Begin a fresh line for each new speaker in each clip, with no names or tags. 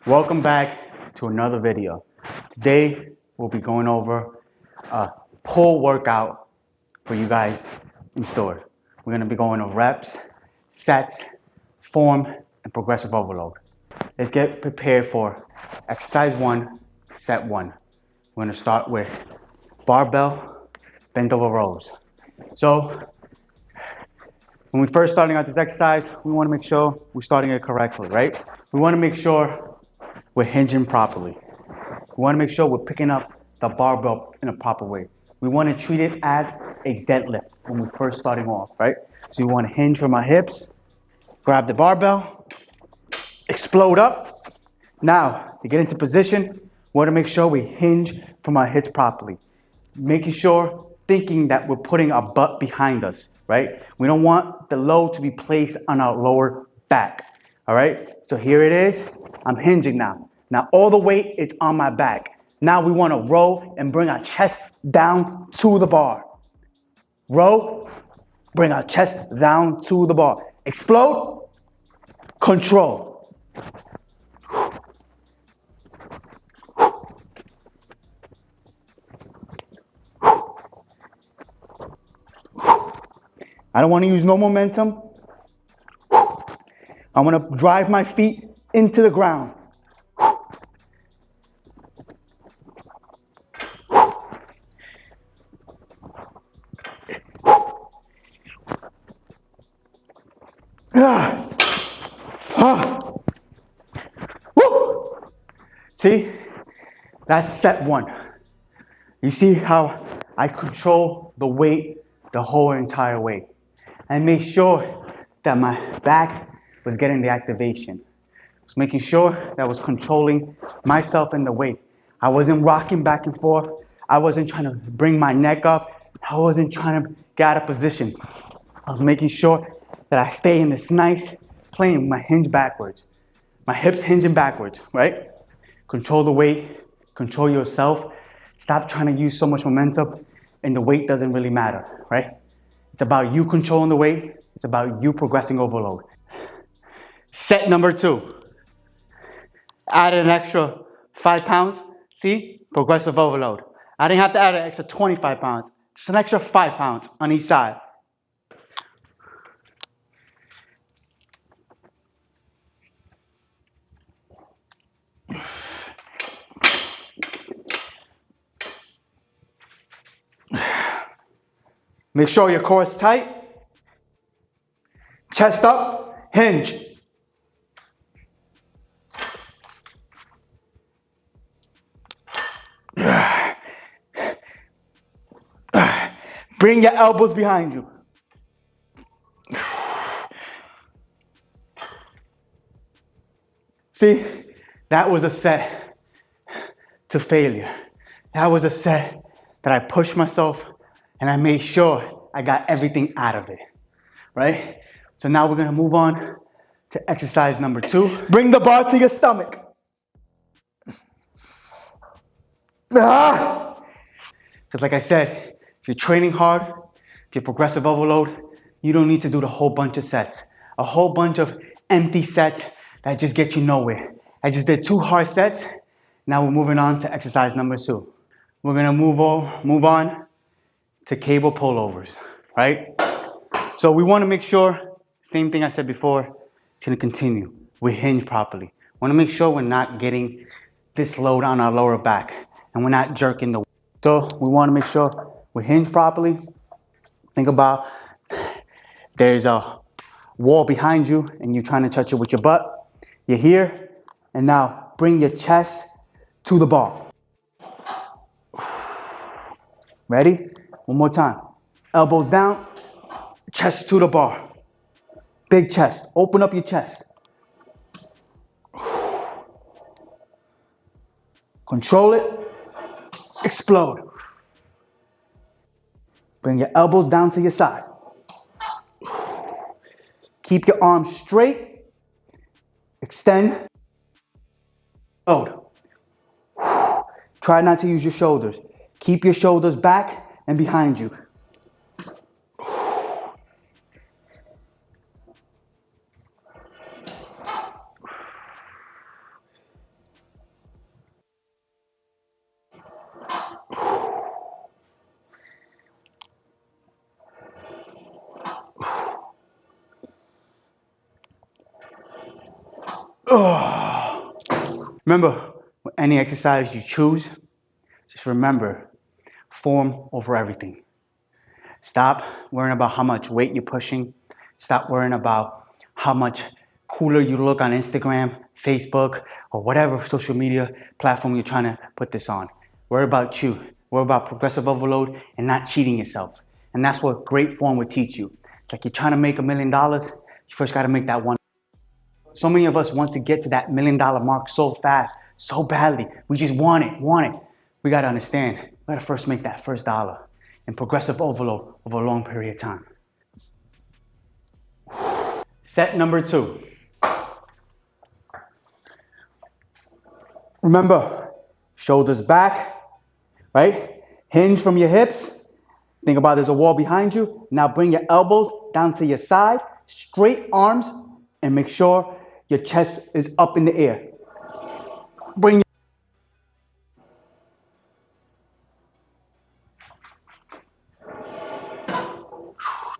Welcome back to another video. Today we'll be going over a pull workout for you guys in store. We're going to be going over reps, sets, form, and progressive overload. Let's get prepared for exercise 1, set 1. We're going to start with barbell bent over rows. So when we're first starting out this exercise, we want to make sure we're starting it correctly, right? We want to make sure we're hinging properly. We want to make sure we're picking up the barbell in a proper way. We want to treat it as a deadlift when we're first starting off, right? So you want to hinge from our hips, grab the barbell, explode up. Now, to get into position, we want to make sure we hinge from our hips properly. Making sure, thinking that we're putting our butt behind us, right? We don't want the load to be placed on our lower back, all right? So here it is. I'm hinging now. Now all the weight is on my back. Now we want to row and bring our chest down to the bar. Row, bring our chest down to the bar. Explode, control. I don't want to use no momentum. I want to drive my feet into the ground. See, that's set 1. You see how I control the weight the whole entire way. I made sure that my back was getting the activation. I was making sure that I was controlling myself in the weight. I wasn't rocking back and forth. I wasn't trying to bring my neck up. I wasn't trying to get out of position. I was making sure that I stay in this nice plane with my hinge backwards. My hips hinging backwards, right? Control the weight, control yourself. Stop trying to use so much momentum and the weight doesn't really matter, right? It's about you controlling the weight. It's about you progressing overload. Set number 2. Added an extra 5 pounds. See? Progressive overload. I didn't have to add an extra 25 pounds. Just an extra 5 pounds on each side. Make sure your core is tight. Chest up, hinge. Bring your elbows behind you. See, that was a set to failure. That was a set that I pushed myself and I made sure I got everything out of it, right? So now we're gonna move on to exercise number 2. Bring the bar to your stomach. Because like I said, if you're training hard, if you're progressive overload, you don't need to do the whole bunch of sets. A whole bunch of empty sets that just get you nowhere. I just did 2 hard sets. Now we're moving on to exercise number 2. We're gonna move on to cable pullovers, right? So we wanna make sure, same thing I said before, it's gonna continue. We hinge properly. Wanna make sure we're not getting this load on our lower back and we're not jerking the weight. So we wanna make sure we hinge properly. Think about there's a wall behind you and you're trying to touch it with your butt. You're here, and now bring your chest to the bar. Ready? One more time. Elbows down, chest to the bar. Big chest. Open up your chest. Control it. Explode. Bring your elbows down to your side. Keep your arms straight. Extend. Load. Try not to use your shoulders. Keep your shoulders back and behind you. Remember, with any exercise you choose, just remember, form over everything. Stop worrying about how much weight you're pushing. Stop worrying about how much cooler you look on Instagram, Facebook, or whatever social media platform you're trying to put this on. Worry about you. Worry about progressive overload and not cheating yourself. And that's what great form would teach you. It's like you're trying to make $1 million, you first got to make that one. So many of us want to get to that $1 million mark so fast, so badly. We just want it. We got to understand, we got to first make that first dollar and progressive overload over a long period of time. Set number 2. Remember, shoulders back, right? Hinge from your hips. Think about there's a wall behind you. Now bring your elbows down to your side, straight arms, and make sure your chest is up in the air. Bring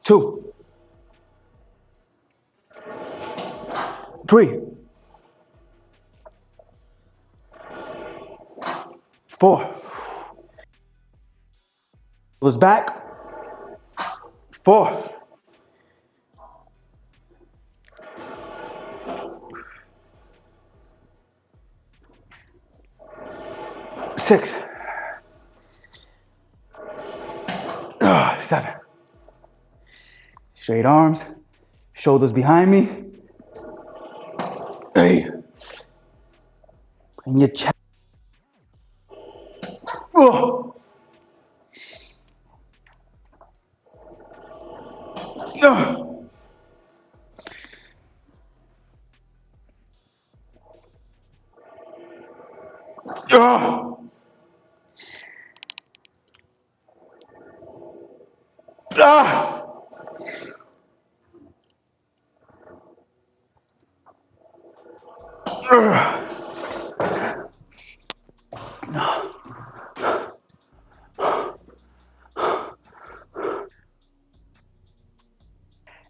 2, 3, 4. Shoulders back. 4. 6. 7. Straight arms, shoulders behind me. 8. Bring your chest.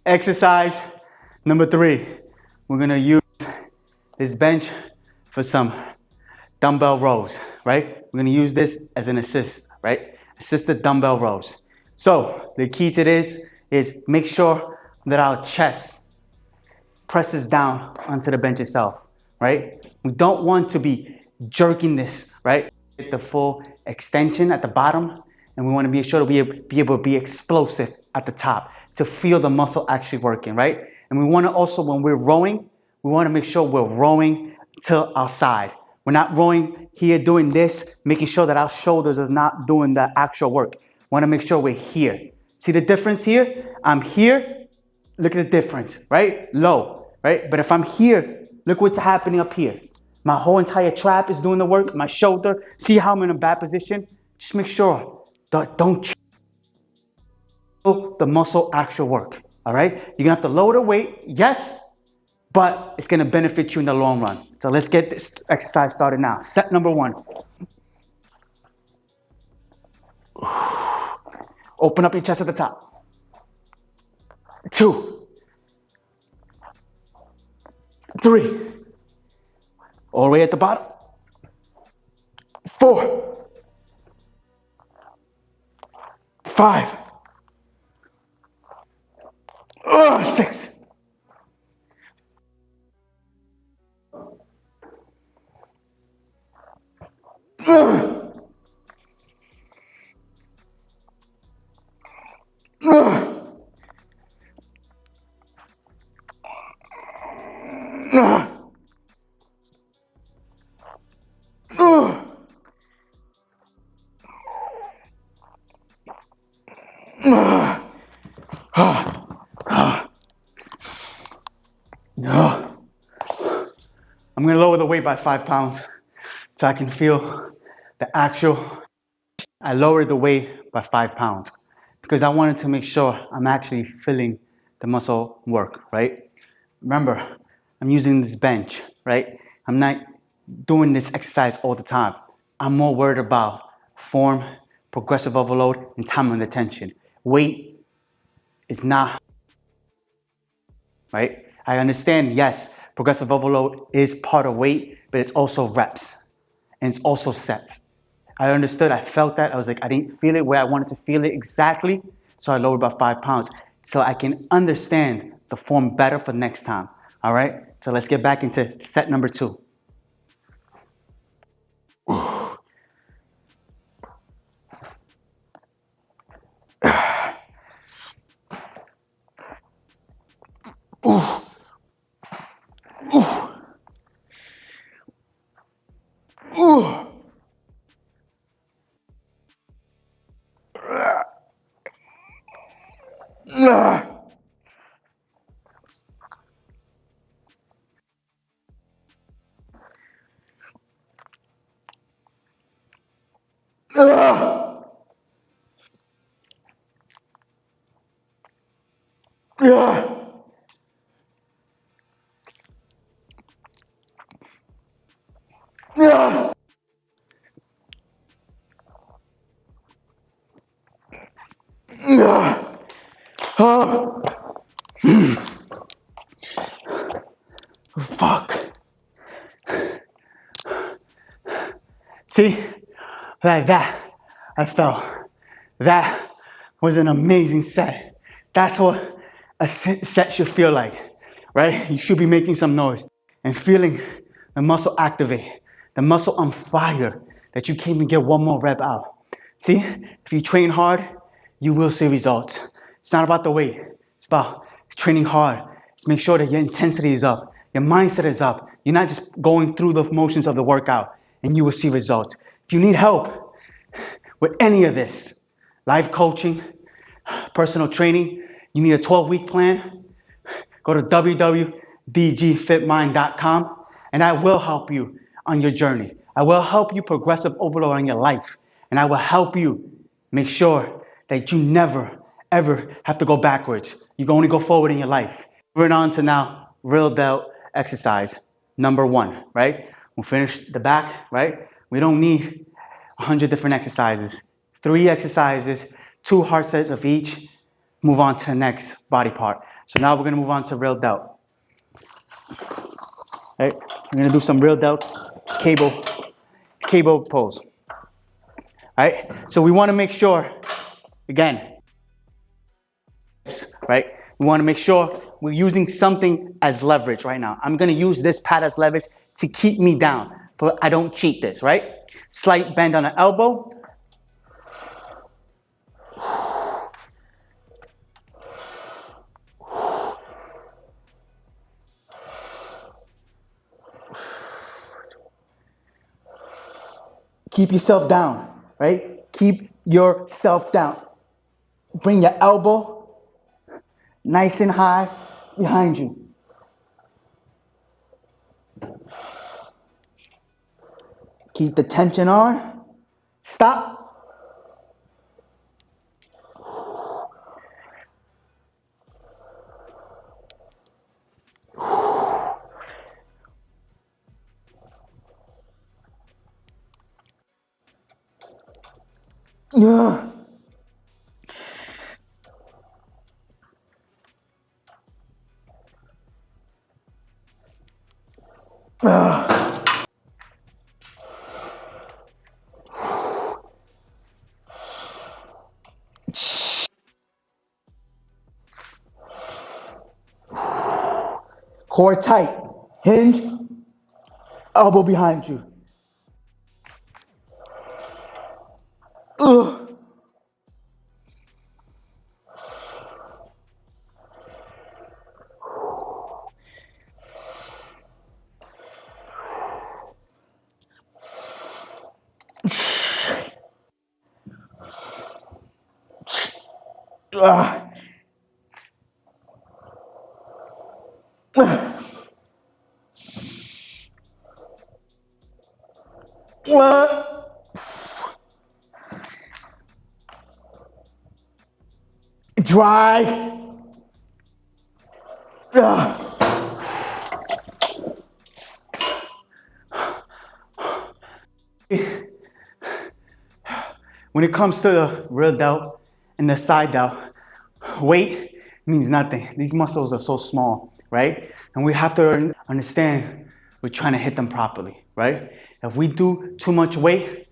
Exercise number 3. We're gonna use this bench for some dumbbell rows, right? We're gonna use this as an assist, right? Assisted dumbbell rows. So the key to this is make sure that our chest presses down onto the bench itself, right? We don't want to be jerking this, right? Get the full extension at the bottom, and we want to be sure to be able to be explosive at the top to feel the muscle actually working, right? And we want to also, when we're rowing, we want to make sure we're rowing to our side. We're not rowing here doing this, making sure that our shoulders are not doing the actual work. We want to make sure we're here. See the difference here? I'm here. Look at the difference, right? Low, right? But if I'm here, look what's happening up here. My whole entire trap is doing the work. My shoulder. See how I'm in a bad position? Just make sure. Don't the muscle actual work, all right? You're going to have to lower the weight, yes, but it's going to benefit you in the long run. So let's get this exercise started now. Set number 1. Open up your chest at the top. 2, 3, all the way at the bottom. 4, 5, 6, I'm going to lower the weight by 5 pounds so I can feel the actual. I lowered the weight by 5 pounds because I wanted to make sure I'm actually feeling the muscle work, right? Remember, I'm using this bench, right? I'm not doing this exercise all the time. I'm more worried about form, progressive overload, and time under tension. Weight is not, right? I understand, yes, progressive overload is part of weight, but it's also reps and it's also sets. I understood, I felt that. I was like, I didn't feel it where I wanted to feel it exactly. So I lowered about 5 pounds so I can understand the form better for next time. All right, so let's get back into set number 2. Fuck. See, like that, I felt. That was an amazing set. That's what a set should feel like, right? You should be making some noise and feeling the muscle activate, the muscle on fire, that you can't even get one more rep out. See, if you train hard, you will see results. It's not about the weight. It's about training hard. Just make sure that your intensity is up, your mindset is up. You're not just going through the motions of the workout, and you will see results. If you need help with any of this, life coaching, personal training, you need a 12-week plan, go to www.dgfitmind.com, and I will help you on your journey. I will help you progressive overload on your life, and I will help you make sure that you never, ever have to go backwards. You can only go forward in your life. Moving on to now, real delt exercise number 1, right? We'll finish the back, right? We don't need 100 different exercises. 3 exercises, 2 hard sets of each. Move on to the next body part. So now we're gonna move on to real delt. Right? We're gonna do some real delt cable pose. All right? So we wanna make sure, again, right? We wanna make sure we're using something as leverage right now. I'm gonna use this pad as leverage to keep me down, so I don't cheat this, right? Slight bend on the elbow. Keep yourself down, right? Keep yourself down. Bring your elbow nice and high behind you. Keep the tension on. Stop. Yeah. Core tight. Hinge. Elbow behind you. Drive. When it comes to the real delt and the side delt, weight means nothing. These muscles are so small, right? And we have to understand we're trying to hit them properly, right? If we do too much weight,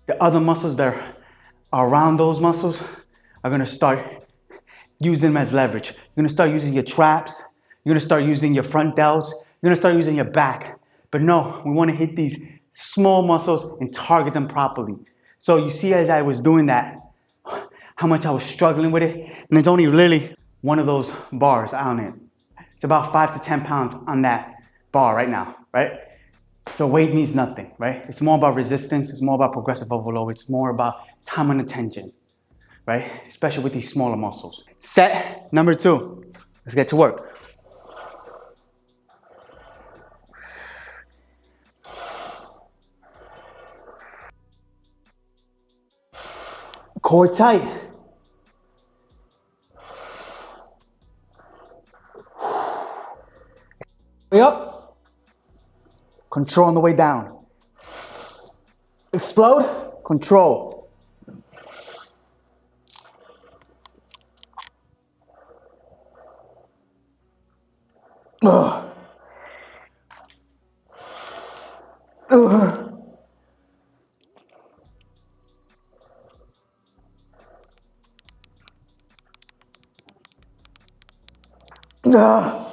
the other muscles that are around those muscles are gonna start using them as leverage. You're gonna start using your traps, you're gonna start using your front delts, you're gonna start using your back. But no, we wanna hit these small muscles and target them properly. So you see as I was doing that, how much I was struggling with it. And it's only literally one of those bars on it. It's about 5 to 10 pounds on that bar right now, right? So weight means nothing, right? It's more about resistance, it's more about progressive overload, it's more about time and attention, right? Especially with these smaller muscles. Set number 2. Let's get to work. Core tight. Way up. Control on the way down. Explode. Control. Ugh. Ugh. Ugh.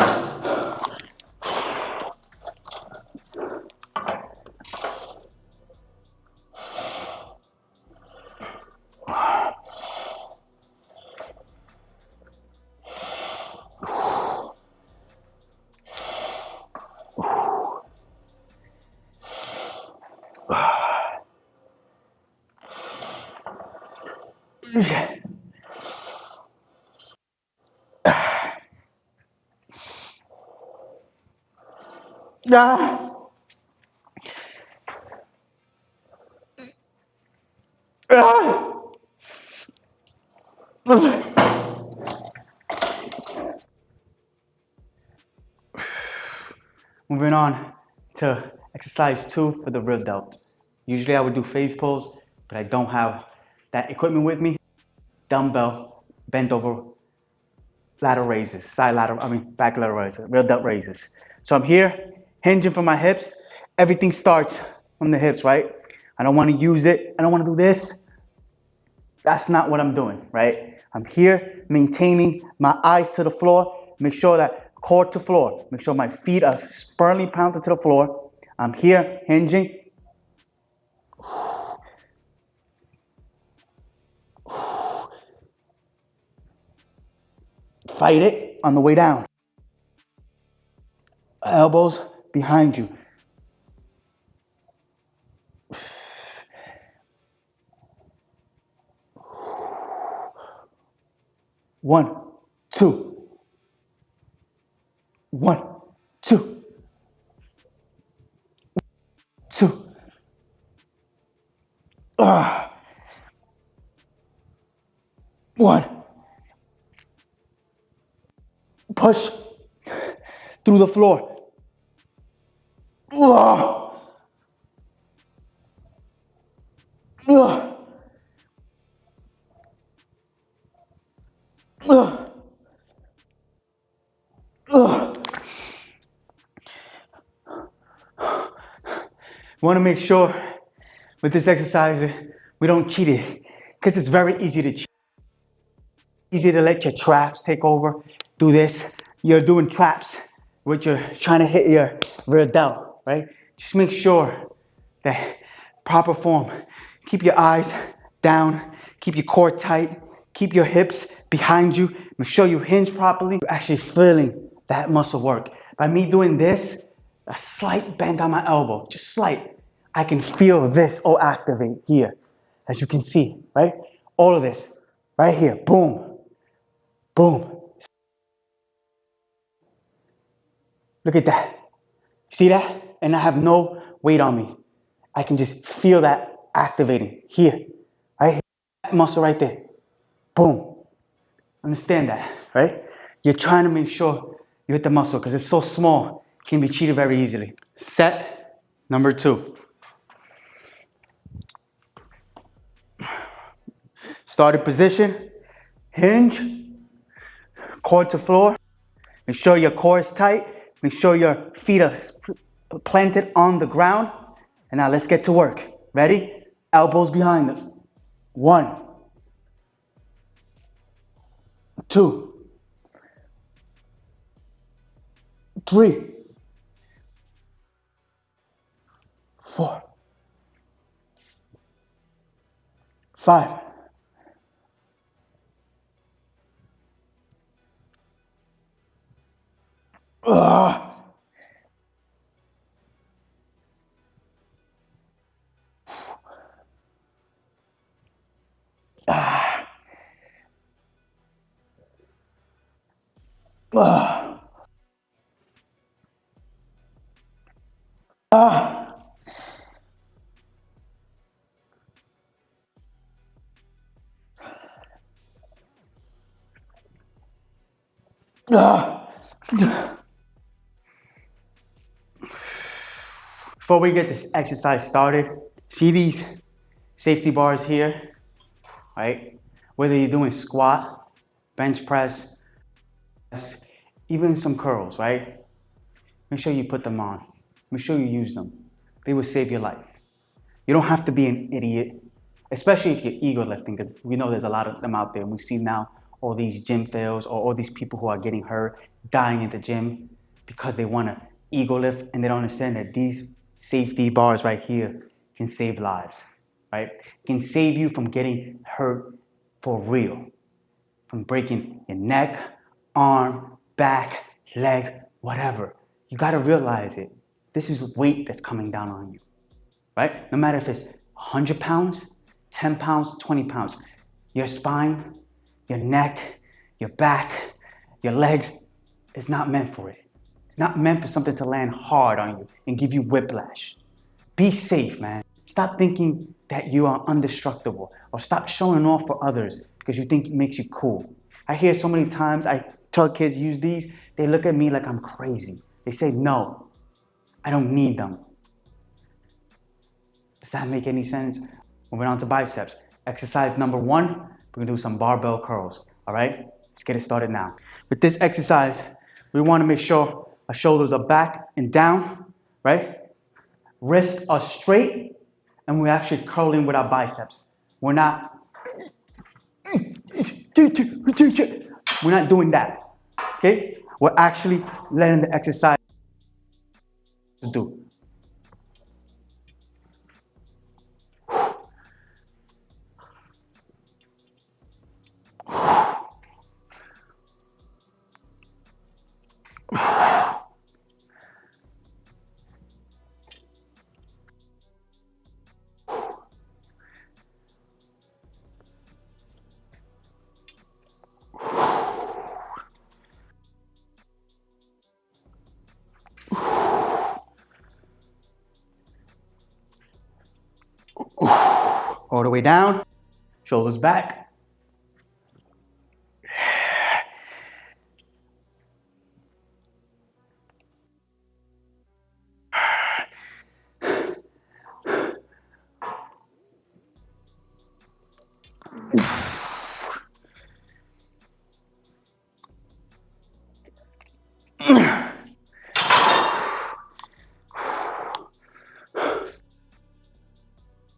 Moving on to exercise 2 for the rear delt. Usually I would do phase pulls, but I don't have that equipment with me. Dumbbell, bent over lateral raises, back lateral raises, rear delt raises. So I'm here, hinging from my hips. Everything starts from the hips, right? I don't want to use it. I don't want to do this. That's not what I'm doing, right? I'm here maintaining my eyes to the floor. Make sure that core to floor. Make sure my feet are firmly planted to the floor. I'm here hinging. Fight it on the way down. Elbows behind you. One, two. 1, 2. 2. One. Push through the floor. We want to make sure with this exercise we don't cheat it, because it's very easy to cheat. Easy to let your traps take over. Do this. You're doing traps, which you're trying to hit your rear delt, right? Just make sure that proper form. Keep your eyes down. Keep your core tight. Keep your hips behind you. Make sure you hinge properly. You're actually feeling that muscle work. By me doing this, a slight bend on my elbow, just slight, I can feel this all activate here, as you can see, right? All of this, right here, boom, boom. Look at that. See that? And I have no weight on me. I can just feel that activating here, right here. That muscle right there. Boom. Understand that, right? You're trying to make sure you hit the muscle because it's so small, it can be cheated very easily. Set number 2. Starting position, hinge, core to floor. Make sure your core is tight. Make sure your feet are planted on the ground. And now let's get to work. Ready? Elbows behind us. 1, 2, 3, 4, 5, Before we get this exercise started, see these safety bars here, right? Whether you're doing squat, bench press, even some curls, right? Make sure you put them on. Make sure you use them. They will save your life. You don't have to be an idiot, especially if you're ego lifting, because we know there's a lot of them out there. And we see now all these gym fails or all these people who are getting hurt, dying in the gym because they want to ego lift and they don't understand that these safety bars right here can save lives, right? Can save you from getting hurt for real, from breaking your neck, arm, back, leg, whatever. You got to realize it. This is weight that's coming down on you, right? No matter if it's 100 pounds, 10 pounds, 20 pounds, your spine, your neck, your back, your legs is not meant for it. It's not meant for something to land hard on you and give you whiplash. Be safe, man. Stop thinking that you are indestructible, or stop showing off for others because you think it makes you cool. I hear so many times, I tell kids use these, they look at me like I'm crazy. They say, no, I don't need them. Does that make any sense? Moving on to biceps. Exercise number 1, we're gonna do some barbell curls, all right? Let's get it started now. With this exercise, we wanna make sure our shoulders are back and down, right? Wrists are straight, and we're actually curling with our biceps. We're not doing that, okay? We're actually letting the exercise do. All the way down, shoulders back.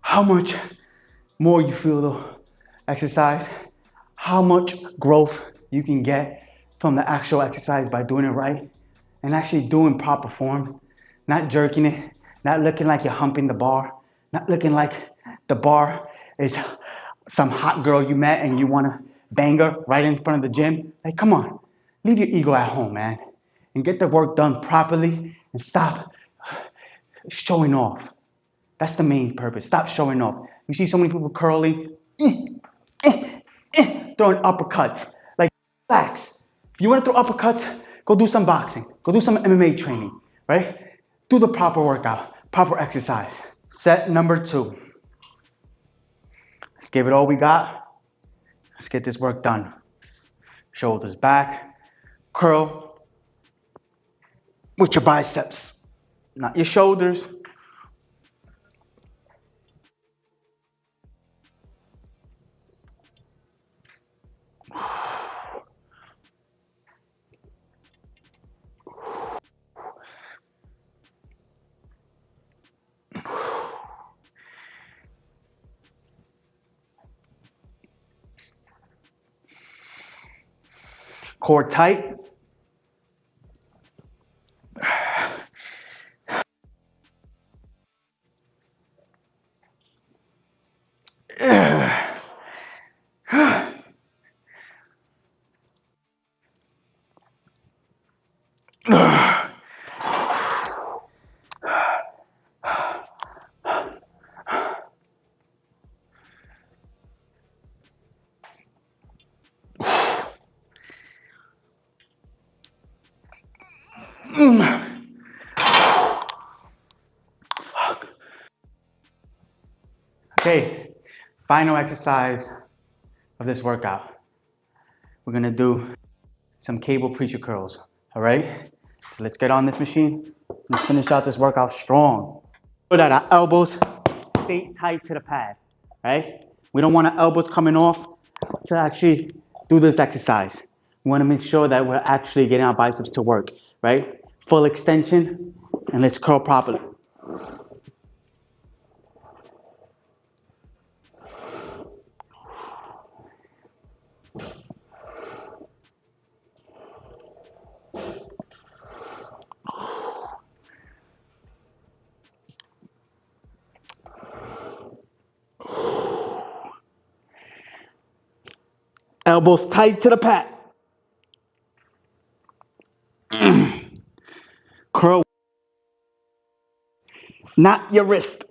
How much more you feel the exercise, how much growth you can get from the actual exercise by doing it right and actually doing proper form, not jerking it, not looking like you're humping the bar, not looking like the bar is some hot girl you met and you want to bang her right in front of the gym. Like, come on, leave your ego at home, man, and get the work done properly and stop showing off. That's the main purpose. Stop showing off. You see so many people curling, throwing uppercuts. Like, relax. If you want to throw uppercuts, go do some boxing. Go do some MMA training, right? Do the proper workout, proper exercise. Set number 2. Let's give it all we got. Let's get this work done. Shoulders back, curl with your biceps, not your shoulders. Core tight. Okay, final exercise of this workout. We're gonna do some cable preacher curls, all right? So let's get on this machine. Let's finish out this workout strong. So that our elbows stay tight to the pad, right? We don't want our elbows coming off to actually do this exercise. We wanna make sure that we're actually getting our biceps to work, right? Full extension, and let's curl properly. Elbows tight to the pad. Curl, not your wrist.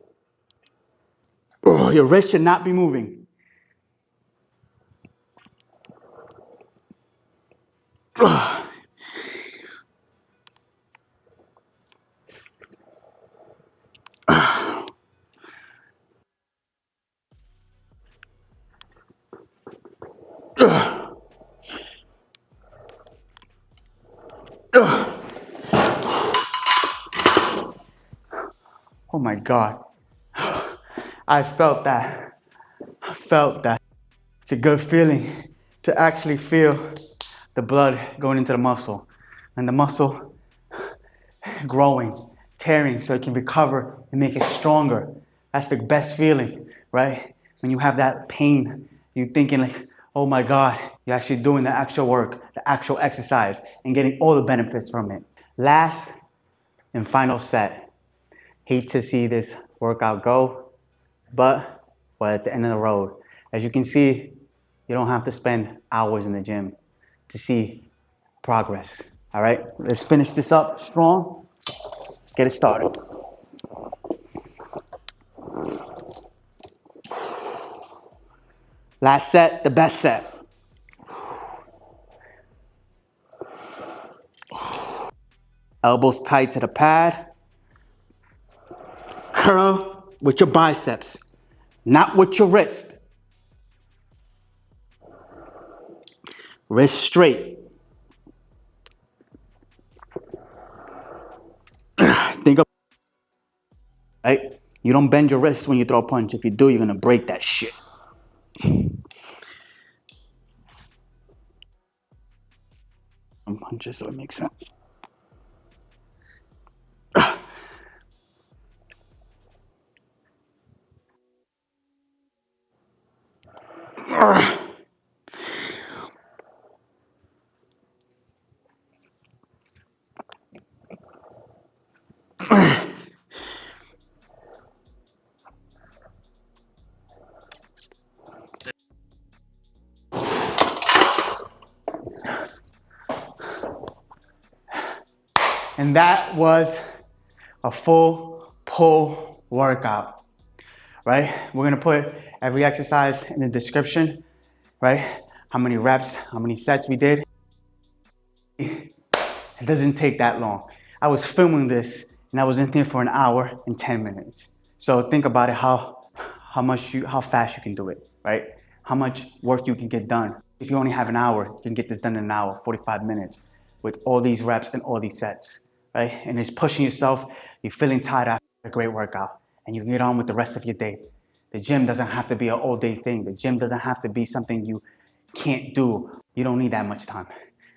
Your wrist should not be moving. Oh my God. I felt that. I felt that. It's a good feeling to actually feel the blood going into the muscle and the muscle growing, tearing so it can recover and make it stronger. That's the best feeling, right? When you have that pain, you're thinking like, oh my God, you're actually doing the actual work, the actual exercise, and getting all the benefits from it. Last and final set. Hate to see this workout go, but we're at the end of the road. As you can see, you don't have to spend hours in the gym to see progress. All right, let's finish this up strong. Let's get it started. Last set, the best set. Elbows tight to the pad. Curl with your biceps, not with your wrist. Wrist straight. Think of, right? You don't bend your wrist when you throw a punch. If you do, you're gonna break that shit. Punches, so it makes sense. And that was a full pull workout, right? We're gonna put every exercise in the description, right? How many reps, how many sets we did. It doesn't take that long. I was filming this and I was in here for an hour and 10 minutes. So think about it, how fast you can do it, right? How much work you can get done. If you only have an hour, you can get this done in an hour, 45 minutes with all these reps and all these sets, right? And it's pushing yourself, you're feeling tired after a great workout and you can get on with the rest of your day. The gym doesn't have to be an all-day thing. The gym doesn't have to be something you can't do. You don't need that much time,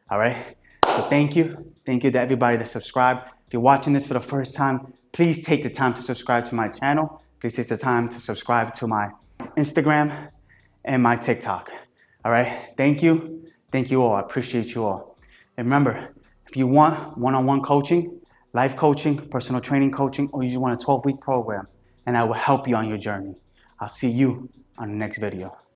all right? So thank you. Thank you to everybody that subscribed. If you're watching this for the first time, please take the time to subscribe to my channel. Please take the time to subscribe to my Instagram and my TikTok. All right, thank you. Thank you all. I appreciate you all. And remember, if you want one-on-one coaching, life coaching, personal training coaching, or you just want a 12-week program, and I will help you on your journey. I'll see you on the next video.